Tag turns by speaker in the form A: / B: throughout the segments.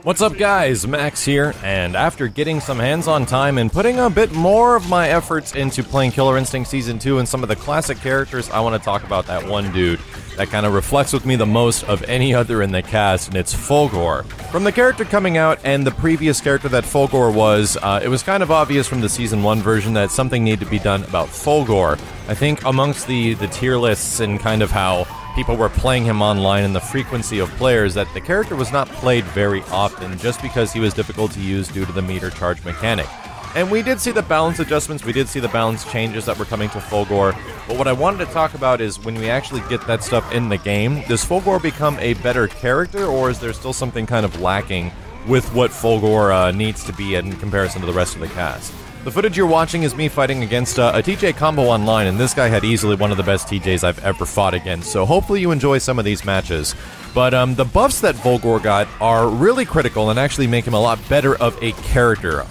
A: What's up guys, Max here, and after getting some hands-on time and putting a bit more of my efforts into playing Killer Instinct Season 2 and some of the classic characters, I want to talk about that one dude that kind of reflects with me the most of any other in the cast, and it's FULGORE. From the character coming out and the previous character that FULGORE was, it was kind of obvious from the Season 1 version that something needed to be done about FULGORE. I think amongst the tier lists and kind of how people were playing him online and the frequency of players, that the character was not played very often just because he was difficult to use due to the meter charge mechanic. And we did see the balance adjustments, we did see the balance changes that were coming to FULGORE, but what I wanted to talk about is when we actually get that stuff in the game, does FULGORE become a better character, or is there still something kind of lacking with what FULGORE needs to be in comparison to the rest of the cast? The footage you're watching is me fighting against a TJ combo online, and this guy had easily one of the best TJs I've ever fought against, so hopefully you enjoy some of these matches. But the buffs that FULGORE got are really critical and actually make him a lot better of a character.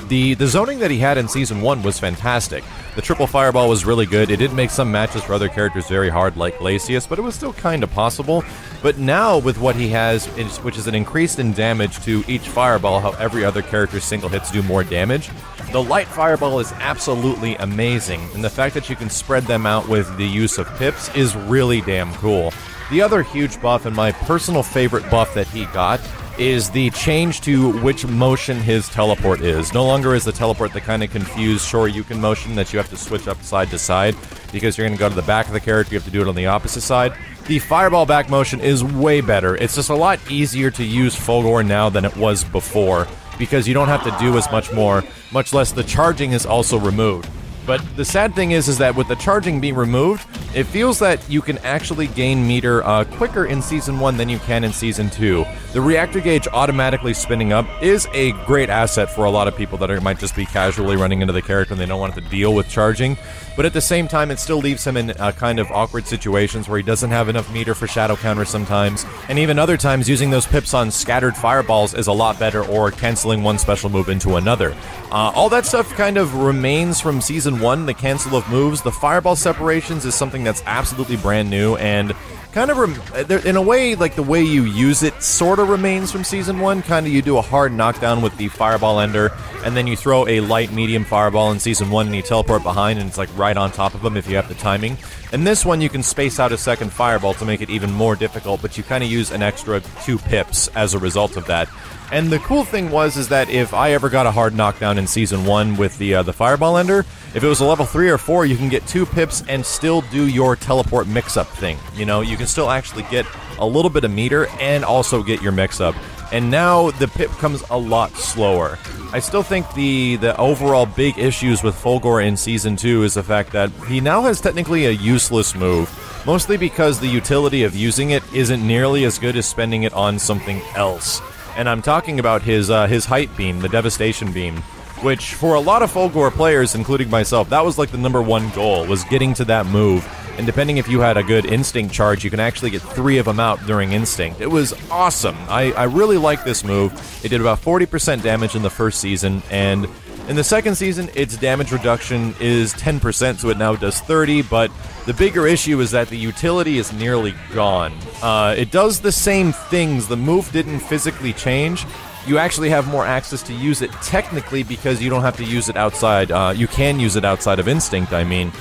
A: The zoning that he had in Season 1 was fantastic. The triple fireball was really good. It did make some matches for other characters very hard, like Glacius, but it was still kind of possible. But now, with what he has, which is an increase in damage to each fireball, how every other character's single hits do more damage, the light fireball is absolutely amazing, and the fact that you can spread them out with the use of pips is really damn cool. The other huge buff, and my personal favorite buff that he got, is the change to which motion his teleport is. No longer is the teleport the kind of confused Shoryuken motion that you have to switch up side to side, because you're going to go to the back of the character, you have to do it on the opposite side. The fireball back motion is way better. It's just a lot easier to use FULGORE now than it was before, because you don't have to do as much more, much less the charging is also removed. But the sad thing is that with the charging being removed, it feels that you can actually gain meter quicker in Season 1 than you can in Season 2. The reactor gauge automatically spinning up is a great asset for a lot of people that might just be casually running into the character and they don't want to deal with charging. But at the same time, it still leaves him in kind of awkward situations where he doesn't have enough meter for shadow counter sometimes. And even other times, using those pips on scattered fireballs is a lot better, or canceling one special move into another. All that stuff kind of remains from Season 1, the cancel of moves. The fireball separations is something that's absolutely brand new, and kind of, in a way, like the way you use it sort of remains from Season 1. Kind of you do a hard knockdown with the fireball ender, and then you throw a light medium fireball in Season 1 and you teleport behind and it's like right on top of them if you have the timing. In this one you can space out a second fireball to make it even more difficult, but you kind of use an extra 2 pips as a result of that. And the cool thing is that if I ever got a hard knockdown in Season 1 with the fireball ender, if it was a level 3 or 4, you can get 2 pips and still do your teleport mix-up thing. You know, you can still actually get a little bit of meter and also get your mix-up. And now the pip comes a lot slower. I still think the overall big issues with FULGORE in Season 2 is the fact that he now has technically a useless move, mostly because the utility of using it isn't nearly as good as spending it on something else. And I'm talking about his height beam, the devastation beam, which for a lot of FULGORE players, including myself, that was like the #1 goal, was getting to that move. And depending if you had a good instinct charge, you can actually get 3 of them out during instinct. It was awesome. I really like this move. It did about 40% damage in the first season, and in the second season, its damage reduction is 10%, so it now does 30, but the bigger issue is that the utility is nearly gone. It does the same things. The move didn't physically change. You actually have more access to use it technically because you don't have to use it outside. You can use it outside of instinct, I mean.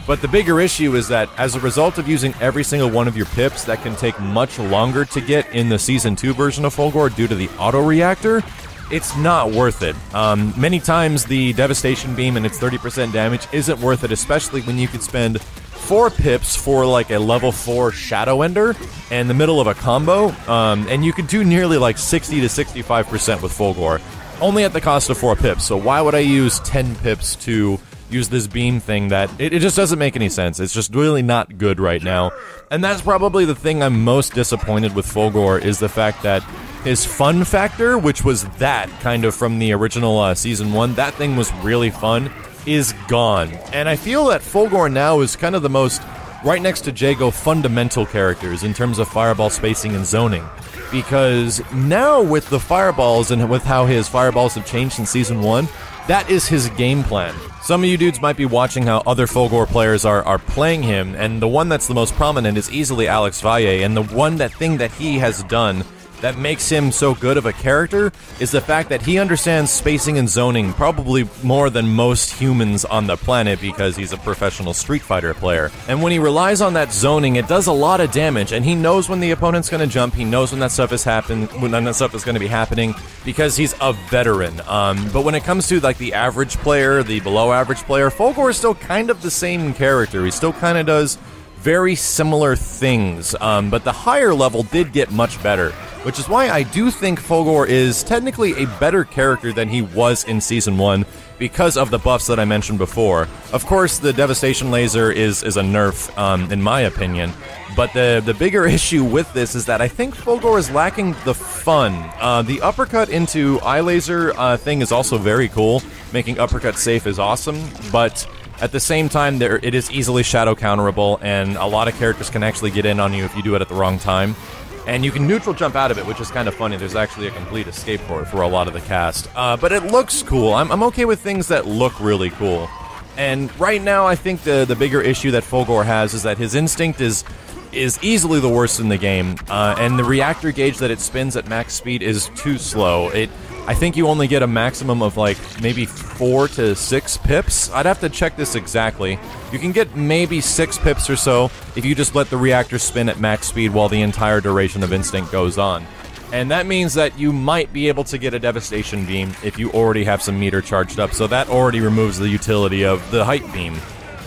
A: But the bigger issue is that as a result of using every single one of your pips, that can take much longer to get in the Season 2 version of FULGORE due to the auto-reactor. It's not worth it. Many times the devastation beam and its 30% damage isn't worth it, especially when you could spend 4 pips for like a level 4 Shadow Ender in the middle of a combo, and you could do nearly like 60 to 65% with FULGORE, only at the cost of 4 pips. So why would I use 10 pips to use this beam thing that it just doesn't make any sense? It's just really not good right now. And that's probably the thing I'm most disappointed with FULGORE, is the fact that his fun factor, which was that kind of from the original Season 1, that thing was really fun, is gone. And I feel that FULGORE now is kind of the most, right next to Jago, fundamental characters in terms of fireball spacing and zoning. Because now with the fireballs and with how his fireballs have changed in Season 1, that is his game plan. Some of you dudes might be watching how other FULGORE players are playing him, and the one that's the most prominent is easily Alex Valle, and the thing that he has done that makes him so good of a character is the fact that he understands spacing and zoning probably more than most humans on the planet because he's a professional Street Fighter player. And when he relies on that zoning, it does a lot of damage, and he knows when the opponent's going to jump, he knows when that stuff is going to be happening because he's a veteran. But when it comes to like the average player, the below average player, FULGORE is still kind of the same character. He still kind of does very similar things, but the higher level did get much better, which is why I do think FULGORE is technically a better character than he was in Season 1 because of the buffs that I mentioned before. Of course, the Devastation Laser is a nerf, in my opinion, but the bigger issue with this is that I think FULGORE is lacking the fun. The uppercut into eye laser thing is also very cool. Making uppercut safe is awesome, but at the same time, it is easily shadow counterable, and a lot of characters can actually get in on you if you do it at the wrong time. And you can neutral jump out of it, which is kind of funny. There's actually a complete escape for a lot of the cast. But it looks cool. I'm okay with things that look really cool. And right now, I think the bigger issue that FULGORE has is that his instinct is easily the worst in the game, and the reactor gauge that it spins at max speed is too slow. I think you only get a maximum of like maybe 4 to 6 pips. I'd have to check this exactly. You can get maybe 6 pips or so if you just let the reactor spin at max speed while the entire duration of instinct goes on. And that means that you might be able to get a Devastation Beam if you already have some meter charged up, so that already removes the utility of the Height Beam.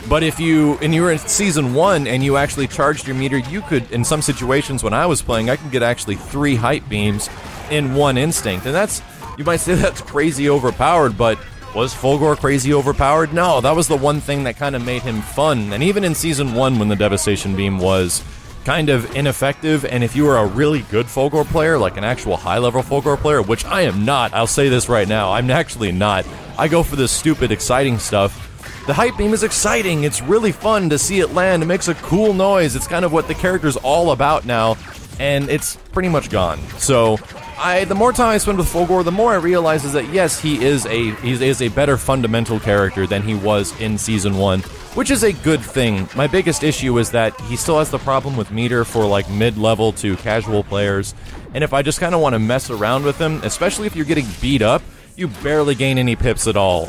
A: But if you were in Season 1 and you actually charged your meter, you could, in some situations when I was playing, I could get actually 3 Height Beams in one instinct. And that's, you might say that's crazy overpowered, but was FULGORE crazy overpowered? No, that was the one thing that kind of made him fun. And even in Season 1 when the Devastation Beam was kind of ineffective, and if you were a really good FULGORE player, like an actual high-level FULGORE player, which I am not, I'll say this right now, I'm actually not. I go for this stupid, exciting stuff. The Height Beam is exciting, it's really fun to see it land, it makes a cool noise, it's kind of what the character's all about now, and it's pretty much gone. So, the more time I spend with FULGORE, the more I realize is that yes, he is a better fundamental character than he was in Season 1, which is a good thing. My biggest issue is that he still has the problem with meter for like mid-level to casual players, and if I just kind of want to mess around with him, especially if you're getting beat up, you barely gain any pips at all.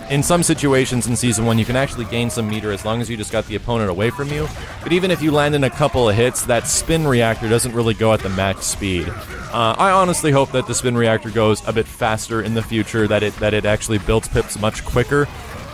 A: In some situations in Season 1, you can actually gain some meter as long as you just got the opponent away from you, but even if you land in a couple of hits, that spin reactor doesn't really go at the max speed. I honestly hope that the spin reactor goes a bit faster in the future, that it actually builds pips much quicker.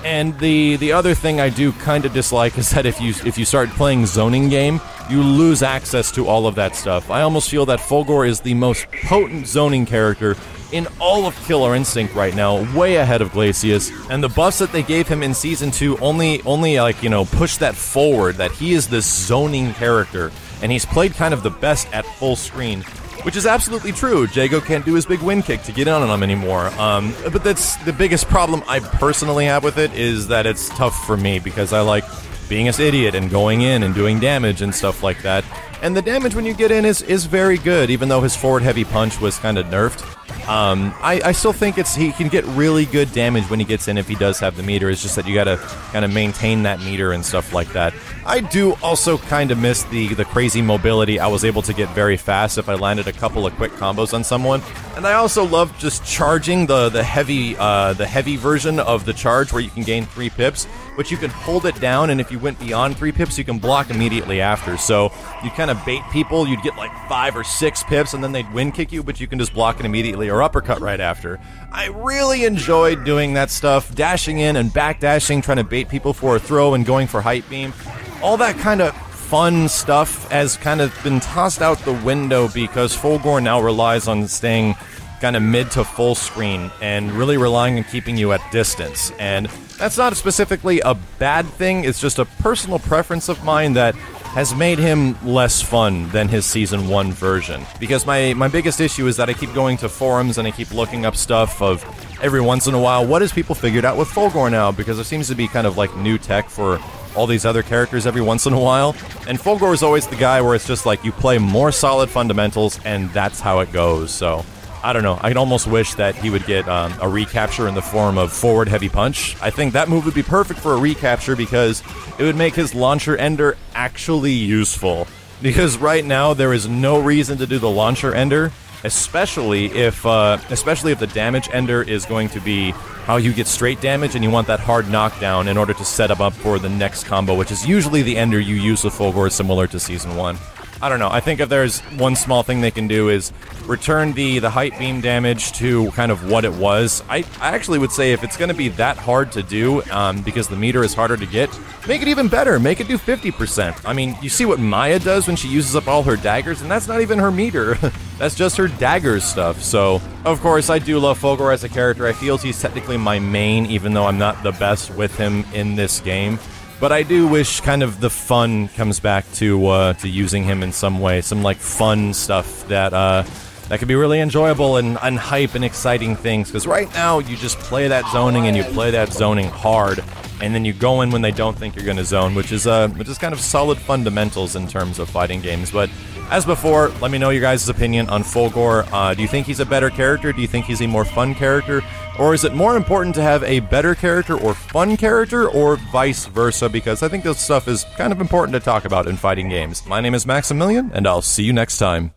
A: And the other thing I do kind of dislike is that if you start playing zoning game, you lose access to all of that stuff. I almost feel that FULGORE is the most potent zoning character in all of Killer Instinct right now, way ahead of Glacius, and the buffs that they gave him in Season 2 only like, you know, push that forward, that he is this zoning character, and he's played kind of the best at full screen, which is absolutely true. Jago can't do his big wind kick to get in on him anymore, but that's the biggest problem I personally have with it, is that it's tough for me, because I like being an idiot and going in and doing damage and stuff like that. And the damage when you get in is very good, even though his forward heavy punch was kind of nerfed. I still think he can get really good damage when he gets in if he does have the meter. It's just that you gotta kind of maintain that meter and stuff like that. I do also kind of miss the crazy mobility I was able to get very fast if I landed a couple of quick combos on someone. And I also love just charging the heavy version of the charge where you can gain 3 pips, but you can hold it down, and if you went beyond 3 pips, you can block immediately after. So you kind of bait people, you'd get like 5 or 6 pips, and then they'd wind kick you, but you can just block it immediately or uppercut right after. I really enjoyed doing that stuff, dashing in and backdashing, trying to bait people for a throw and going for Height Beam. All that kind of fun stuff has kind of been tossed out the window because FULGORE now relies on staying kind of mid to full screen and really relying on keeping you at distance. And that's not specifically a bad thing, it's just a personal preference of mine that has made him less fun than his Season 1 version. Because my biggest issue is that I keep going to forums and I keep looking up stuff of every once in a while, what has people figured out with FULGORE now? Because there seems to be kind of like new tech for all these other characters every once in a while. And FULGORE is always the guy where it's just like you play more solid fundamentals and that's how it goes. So I don't know, I'd almost wish that he would get a recapture in the form of forward heavy punch. I think that move would be perfect for a recapture because it would make his launcher ender actually useful. Because right now there is no reason to do the launcher ender especially if the damage ender is going to be how you get straight damage and you want that hard knockdown in order to set him up for the next combo, which is usually the ender you use with Fulgore, similar to Season 1. I don't know, I think if there's one small thing they can do is return the height beam damage to kind of what it was. I actually would say if it's going to be that hard to do, because the meter is harder to get, make it even better, make it do 50%. I mean, you see what Maya does when she uses up all her daggers, and that's not even her meter, that's just her daggers stuff. So, of course, I do love Fulgore as a character. I feel he's technically my main, even though I'm not the best with him in this game. But I do wish kind of the fun comes back to using him in some way, some like fun stuff that could be really enjoyable and hype and exciting things. Because right now you just play that zoning and you play that zoning hard, and then you go in when they don't think you're going to zone, which is kind of solid fundamentals in terms of fighting games. But as before, let me know your guys' opinion on Fulgore. Do you think he's a better character? Do you think he's a more fun character? Or is it more important to have a better character or fun character, or vice versa? Because I think this stuff is kind of important to talk about in fighting games. My name is Maximilian, and I'll see you next time.